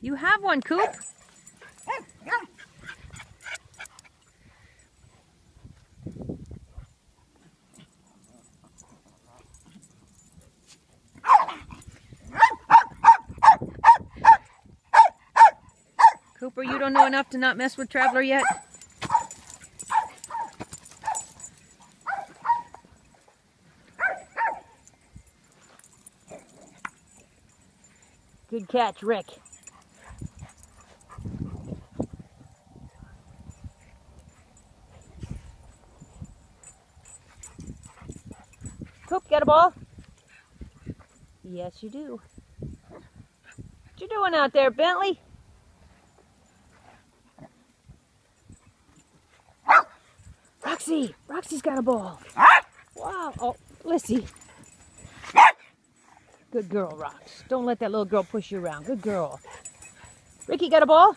You have one, Coop. Cooper, you don't know enough to not mess with Traveler yet? Good catch, Rick. Coop, got a ball? Yes, you do. What you doing out there, Bentley? Roxy's got a ball. Wow. Oh, Lissy. Good girl, Rox. Don't let that little girl push you around. Good girl. Ricky got a ball?